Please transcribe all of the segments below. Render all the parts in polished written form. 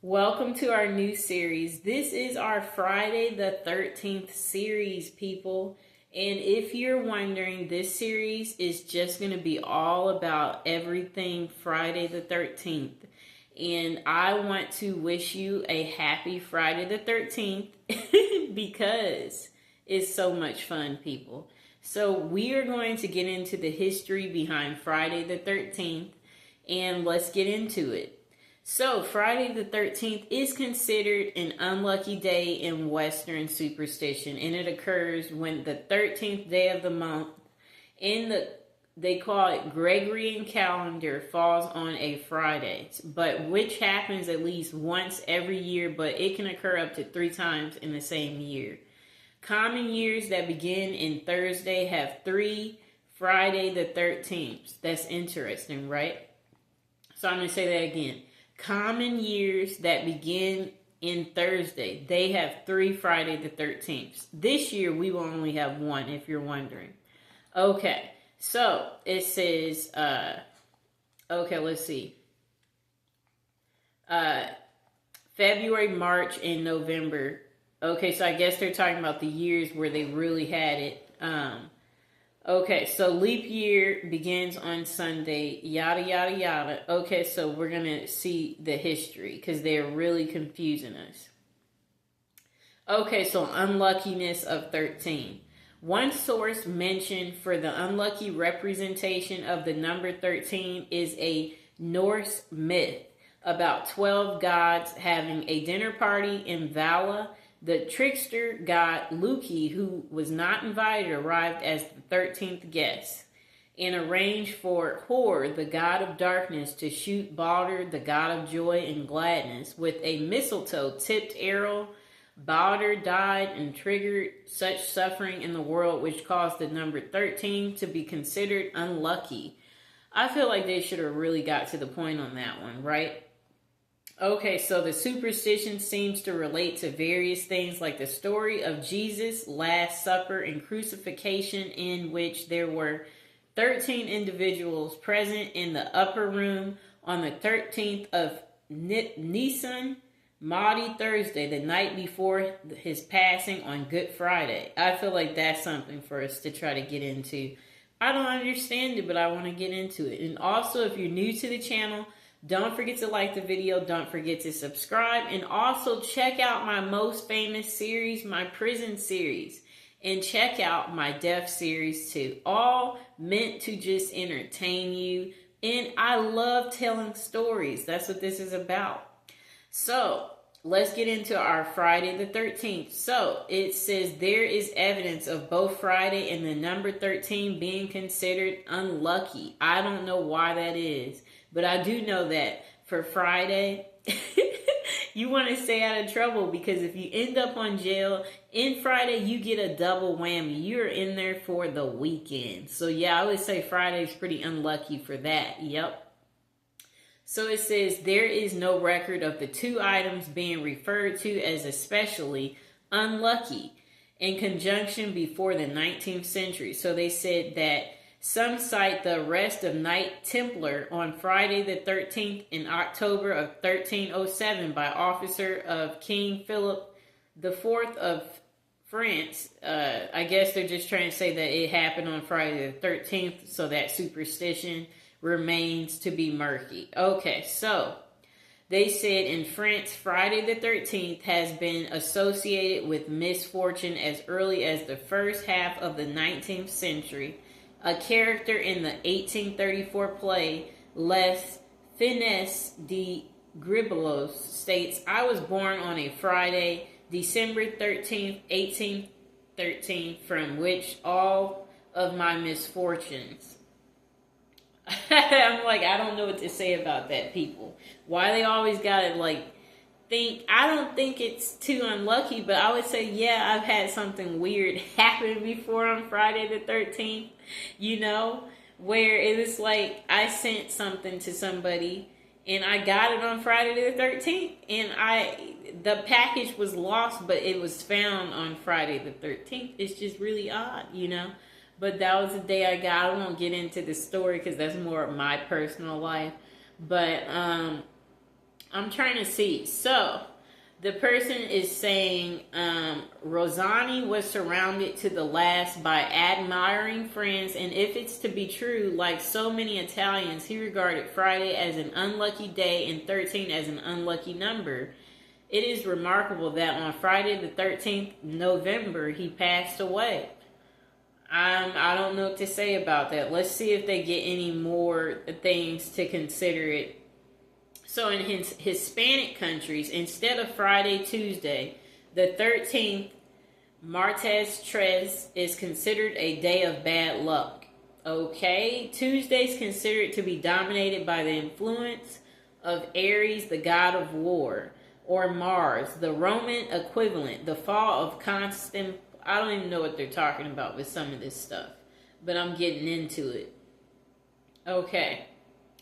Welcome to our new series. This is our Friday the 13th series, people. And if you're wondering, this series is just going to be all about everything Friday the 13th. And I want to wish you a happy Friday the 13th because it's so much fun, people. So we are going to get into the history behind Friday the 13th, and let's get into it. So, Friday the 13th is considered an unlucky day in Western superstition, and it occurs when the 13th day of the month they call it Gregorian calendar, falls on a Friday, but which happens at least once every year, but it can occur up to 3 times in the same year. Common years that begin in Thursday have 3 Friday the 13th. That's interesting, right? So I'm going to say that again. Common years that begin in Thursday, they have 3 Friday the 13th. This year, we will only have 1, if you're wondering. Okay, so it says, let's see. February, March, and November. Okay, so I guess they're talking about the years where they really had it. Okay, so leap year begins on Sunday, yada, yada, yada. Okay, so we're going to see the history because they're really confusing us. Okay, so unluckiness of 13. One source mentioned for the unlucky representation of the number 13 is a Norse myth about 12 gods having a dinner party in Valhalla. The trickster god Loki, who was not invited, arrived as the 13th guest and arranged for Hor, the god of darkness, to shoot Balder, the god of joy and gladness, with a mistletoe-tipped arrow. Balder died and triggered such suffering in the world, which caused the number 13 to be considered unlucky. I feel like they should have really got to the point on that one, right? Okay, so the superstition seems to relate to various things like the story of Jesus' Last Supper and crucifixion, in which there were 13 individuals present in the upper room on the 13th of Nisan, Maundy Thursday, the night before his passing on Good Friday. I feel like that's something for us to try to get into. I don't understand it, but I want to get into it. And also, if you're new to the channel, don't forget to like the video. Don't forget to subscribe. And also check out my most famous series, my prison series. And check out my death series too. All meant to just entertain you. And I love telling stories. That's what this is about. So, let's get into our Friday the 13th. So, it says there is evidence of both Friday and the number 13 being considered unlucky. I don't know why that is. But I do know that for Friday, you want to stay out of trouble, because if you end up on jail in Friday, you get a double whammy. You're in there for the weekend. So yeah, I would say Friday's pretty unlucky for that. Yep. So it says there is no record of the 2 items being referred to as especially unlucky in conjunction before the 19th century. So they said that some cite the arrest of Knight Templar on Friday the 13th in October of 1307 by officer of King Philip IV of France. I guess they're just trying to say that it happened on Friday the 13th, so that superstition remains to be murky. Okay, so they said in France, Friday the 13th has been associated with misfortune as early as the first half of the 19th century. A character in the 1834 play Les Finesses de Gribouille states, I was born on a Friday, December 13th, 1813, from which all of my misfortunes. I'm like, I don't know what to say about that, people. Why they always gotta think. I don't think it's too unlucky, but I would say, yeah, I've had something weird happen before on Friday the 13th, where it was like I sent something to somebody and I got it on Friday the 13th, and the package was lost, but it was found on Friday the 13th. It's just really odd, but that was the day I got. I won't get into the story because that's more of my personal life, but I'm trying to see. So, the person is saying Rosani was surrounded to the last by admiring friends, and if it's to be true, like so many Italians, he regarded Friday as an unlucky day and 13 as an unlucky number. It is remarkable that on Friday the 13th November, he passed away. I don't know what to say about that. Let's see if they get any more things to consider it. So in Hispanic countries, instead of Friday, Tuesday, the 13th, Martes Tres, is considered a day of bad luck. Okay, Tuesday is considered to be dominated by the influence of Aries, the god of war, or Mars, the Roman equivalent, the fall of Constant. I don't even know what they're talking about with some of this stuff, but I'm getting into it. Okay,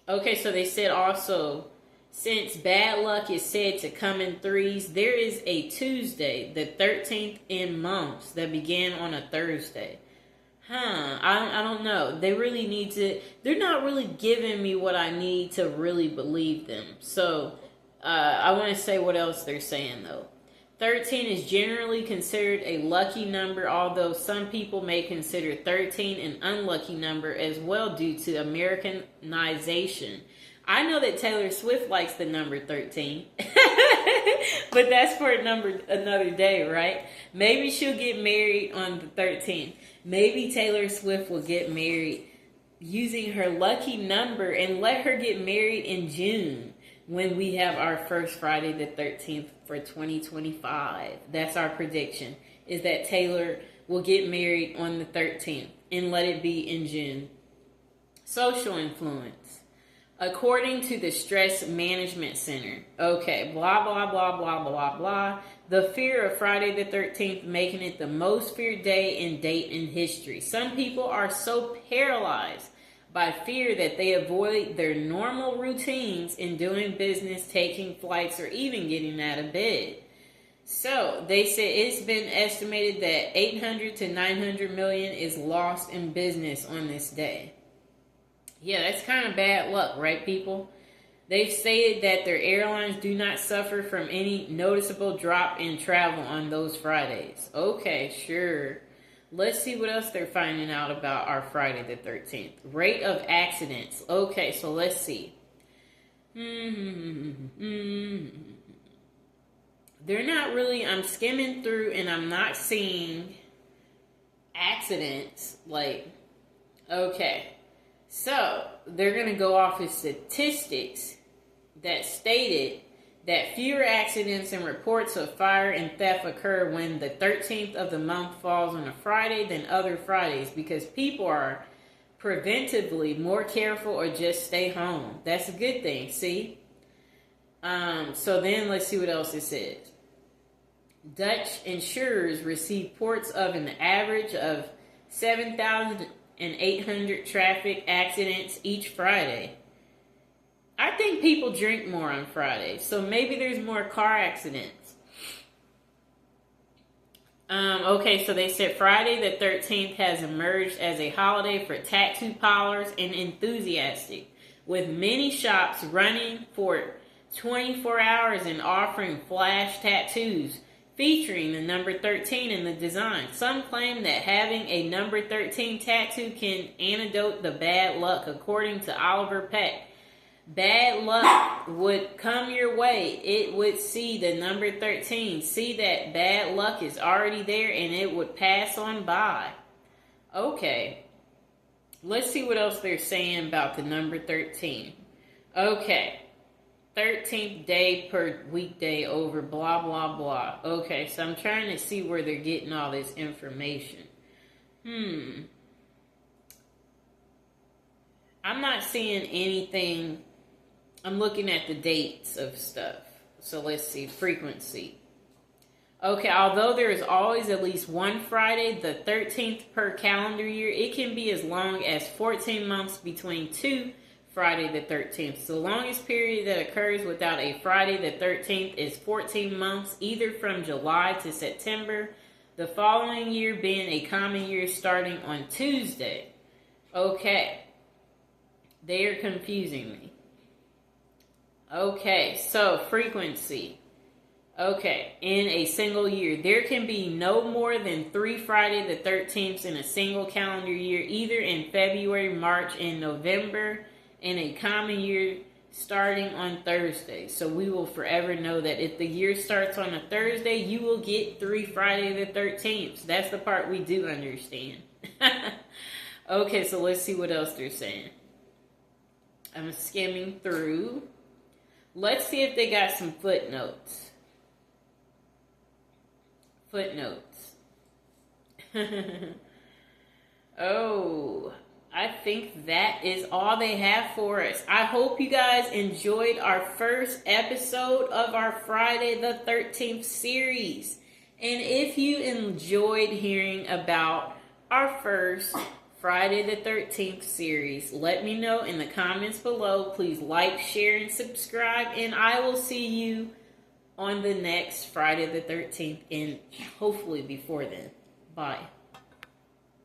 so they said also, since bad luck is said to come in threes, there is a Tuesday, the 13th in months, that began on a Thursday. I don't know. They really need to, they're not really giving me what I need to really believe them. So, I want to say what else they're saying though. 13 is generally considered a lucky number, although some people may consider 13 an unlucky number as well due to Americanization. I know that Taylor Swift likes the number 13, but that's for another day, right? Maybe she'll get married on the 13th. Maybe Taylor Swift will get married using her lucky number and let her get married in June when we have our first Friday the 13th for 2025. That's our prediction, is that Taylor will get married on the 13th and let it be in June. Social influence. According to the Stress Management Center, okay, blah, blah, blah, blah, blah, blah. The fear of Friday the 13th making it the most feared day and date in history. Some people are so paralyzed by fear that they avoid their normal routines in doing business, taking flights, or even getting out of bed. So, they said it's been estimated that 800 to 900 million is lost in business on this day. Yeah, that's kind of bad luck, right, people? They've stated that their airlines do not suffer from any noticeable drop in travel on those Fridays. Okay, sure. Let's see what else they're finding out about our Friday the 13th. Rate of accidents. Okay, so let's see. They're not really, I'm skimming through and I'm not seeing accidents. Like, okay. So, they're going to go off of statistics that stated that fewer accidents and reports of fire and theft occur when the 13th of the month falls on a Friday than other Fridays because people are preventively more careful or just stay home. That's a good thing, see? So then let's see what else it says. Dutch insurers receive reports of an average of 7,800 traffic accidents each Friday. I think people drink more on Fridays, so maybe there's more car accidents. Okay, so they said Friday the 13th has emerged as a holiday for tattoo parlors and enthusiasts, with many shops running for 24 hours and offering flash tattoos featuring the number 13 in the design. Some claim that having a number 13 tattoo can antidote the bad luck. According to Oliver Peck, bad luck would come your way. It would see the number 13, see that bad luck is already there, and it would pass on by. Okay. Let's see what else they're saying about the number 13. Okay. 13th day per weekday over blah, blah, blah. Okay, so I'm trying to see where they're getting all this information. I'm not seeing anything. I'm looking at the dates of stuff. So let's see. Frequency. Okay, although there is always at least one Friday, the 13th per calendar year, it can be as long as 14 months between two Friday the 13th. So the longest period that occurs without a Friday the 13th is 14 months, either from July to September, the following year being a common year starting on Tuesday. Okay. They are confusing me. Okay, so frequency. Okay, in a single year, there can be no more than 3 Friday the 13th in a single calendar year, either in February, March, and November, in a common year starting on Thursday. So we will forever know that if the year starts on a Thursday, you will get 3 Friday the 13th. That's the part we do understand. Okay, so let's see what else they're saying. I'm skimming through. Let's see if they got some footnotes. Footnotes. Oh, I think that is all they have for us. I hope you guys enjoyed our first episode of our Friday the 13th series. And if you enjoyed hearing about our first Friday the 13th series, let me know in the comments below. Please like, share, and subscribe. And I will see you on the next Friday the 13th, and hopefully before then. Bye.